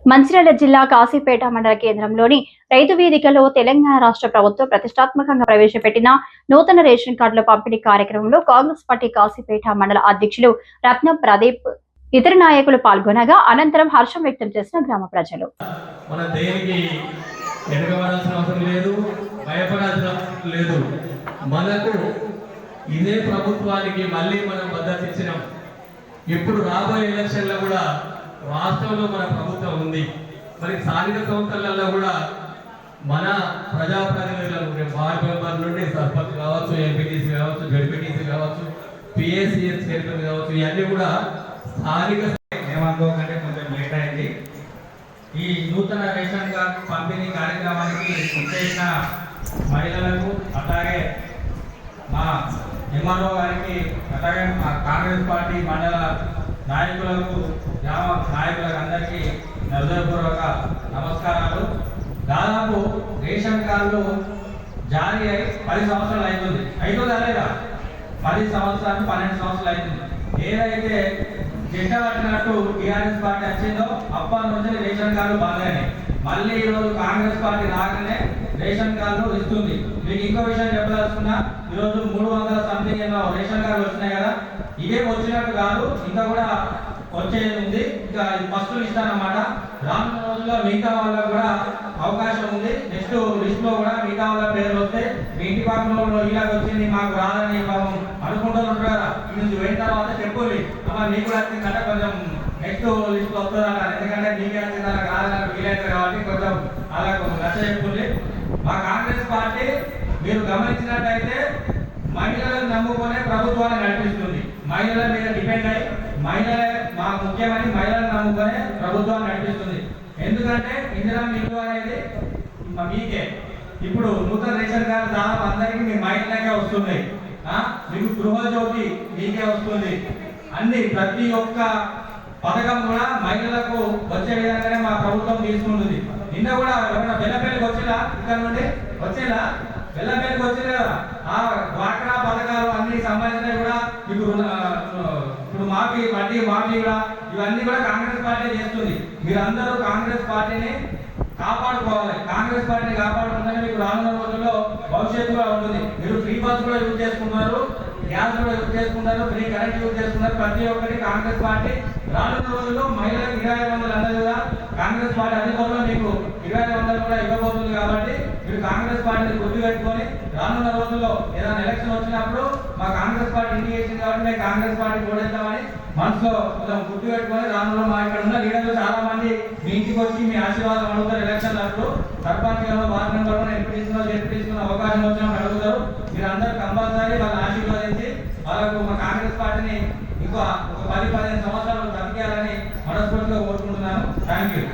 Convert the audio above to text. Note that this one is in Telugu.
మంచిర్యాల జిల్లా కాశీపేట మండల కేంద్రంలోని రైతు వేదికలో తెలంగాణ రాష్ట్ర ప్రభుత్వం ప్రతిష్టాత్మకంగా ప్రవేశపెట్టిన నూతన రేషన్ కార్డుల పంపిణీ కార్యక్రమంలో కాంగ్రెస్ పార్టీ కాశీపేట మండల అధ్యక్షులు రత్నం ప్రదీప్ ఇతర నాయకులు పాల్గొనగా అనంతరం హర్షం వ్యక్తం చేసిన గ్రామ ప్రజలు ఇదే ప్రభుత్వానికి మళ్ళీ మనం మద్దతు ఇచ్చినాం. ఇప్పుడు రాబోయే ఎలక్షన్లో కూడా రాష్ట్రంలో మన ప్రభుత్వం ఉంది. మరి స్థానిక సంస్థలలో కూడా మన ప్రజాప్రతినిధులను వార్డు మెంబర్ నుండి సర్పంచ్ కావచ్చు, ఎంపీటీసీ కావచ్చు, జడ్పీటీసీ కావచ్చు, పిఎస్సిఎస్ చైర్మన్ కావచ్చు, ఇవన్నీ కూడా స్థానిక ఏమనుకోకంటే కొంచెం లేట్ అయింది. ఈ నూతన రేషన్ కార్డు పంపిణీ కార్యక్రమానికి చేసిన మహిళలకు, అలాగే మా ఎంఆర్ఓ గారికి, అలాగే మా కాంగ్రెస్ పార్టీ మండల నాయకులకు, గ్రామ నాయకులకు అందరికీ హృదయపూర్వక నమస్కారాలు. దాదాపు రేషన్ కార్డులు జారీ అయి 10 సంవత్సరాలు అవుతుంది. లేదా 10 సంవత్సరాలు 12 సంవత్సరాలు అవుతుంది. ఏదైతే జెండా పట్టినట్టు టీఆర్ఎస్ పార్టీ వచ్చిందో అప్పటి నుంచి రేషన్ కార్డులు బాగానే, మళ్ళీ ఈరోజు కాంగ్రెస్ పార్టీ రాగానే రేషన్ కార్డులు ఇస్తుంది. మీకు ఇంకో విషయం చెప్పదలుచుకున్నా, ఈరోజు 300 సంథింగ్ ఏమో రేషన్ కార్డులు వచ్చినాయి కదా, ఇవే వచ్చినట్టు కాదు, ఇంకా కూడా వచ్చేది ఉంది. ఇంకా ఫస్ట్ లిస్ట్ అన్నమాట. రానున్న రోజుల్లో మిగతా వాళ్ళకు కూడా అవకాశం ఉంది. నెక్స్ట్ లిస్ట్ లో కూడా మిగతా వాళ్ళ పేర్లు వస్తే మీ ఇంటి పక్కన ఇలాగ వచ్చింది మాకు రాదని అనుకుంటున్నారు కదా, ఈ నుంచి పోయిన తర్వాత చెప్పుకోండి అమ్మ మీకు కూడా వచ్చిందంటే కొంచెం నెక్స్ట్ లిస్ట్ వస్తుందట. ఎందుకంటే మీకే వచ్చింది అలా రాదని వీలైతుంది కాబట్టి కొంచెం అలా నచ్చ చెప్పుకోండి. మా కాంగ్రెస్ పార్టీ మీరు గమనించినట్టయితే మహిళలను నమ్ముకునే ప్రభుత్వాన్ని నడిపిస్తుంది. మహిళల మీద డిపెండ్ అయ్యి మహిళలే మా ముఖ్యమని మహిళలను నమ్ముకునే ప్రభుత్వాన్ని నడిపిస్తుంది. ఎందుకంటే ఇందిరా ఇల్లు అనేది మీకే. ఇప్పుడు నూతన రేషన్ కార్డు దాదాపు అందరికీ మీ మహిళలకే వస్తున్నాయి. మీకు గృహజ్యోతి మీకే వస్తుంది. అన్ని ప్రతి ఒక్క పథకం కూడా మహిళలకు వచ్చే విధంగానే మా ప్రభుత్వం తీసుకుంటుంది. నిన్న కూడా ఎవరైనా బెల్లపల్లికి వచ్చినా, ఇక్కడ నుండి వచ్చేలా బెల్లపల్లికి వచ్చింది కదా, ఆ డ్వాక్రా పథకాలు అన్ని సంబంధించినవి కూడా మీకు ఇప్పుడు మాఫీ, వడ్డీ మాఫీ కూడా ఇవన్నీ కూడా కాంగ్రెస్ పార్టీ చేస్తుంది. మీరందరూ కాంగ్రెస్ పార్టీని కాపాడుకోవాలి. కాంగ్రెస్ పార్టీని కాపాడుకుంటేనే మీకు రానున్న రోజుల్లో భవిష్యత్తు కూడా ఉంటుంది. మీరు ఫ్రీ బస్ కూడా యూజ్ చేసుకున్నారు, గ్యాస్ కూడా యూజ్ చేసుకున్నారు, ఫ్రీ కరెంట్ యూజ్ చేసుకున్నారు. ప్రతి ఒక్కటి కాంగ్రెస్ పార్టీ రానున్న రోజుల్లో మహిళలకు 2500 అన్నది కూడా కాంగ్రెస్ పార్టీ అధికారంలో మీకు 2500 కూడా ఇవ్వబోతుంది. కాబట్టి మీరు కాంగ్రెస్ పార్టీని గుర్తు పెట్టుకొని రానున్న రోజుల్లో ఏదైనా ఎలక్షన్ వచ్చినప్పుడు మా కాంగ్రెస్ పార్టీ ఇంటికి చేసింది కాబట్టి మేము కాంగ్రెస్ పార్టీ ఓడేద్దామని మనసులో కొంచెం గుర్తు పెట్టుకొని రానున్న మా ఇక్కడ ఉన్న లీడర్లు చాలా మంది మీ ఇంటికి వచ్చి మీ ఆశీర్వాదం అడుగుతారు. ఎలక్షన్ అప్పుడు సర్పంచ్ వార్డు మెంబర్లను ఎంపీ అవకాశం వచ్చినప్పుడు అడుగుతారు. మీరు అందరూ కంపల్సరీ వాళ్ళని ఆశీర్వదించి వాళ్ళకు మా కాంగ్రెస్ పార్టీని ఇంకో 10-15 సంవత్సరాలు బతికేయాలని మనస్ఫూర్తిగా కోరుకుంటున్నాను. Thank you.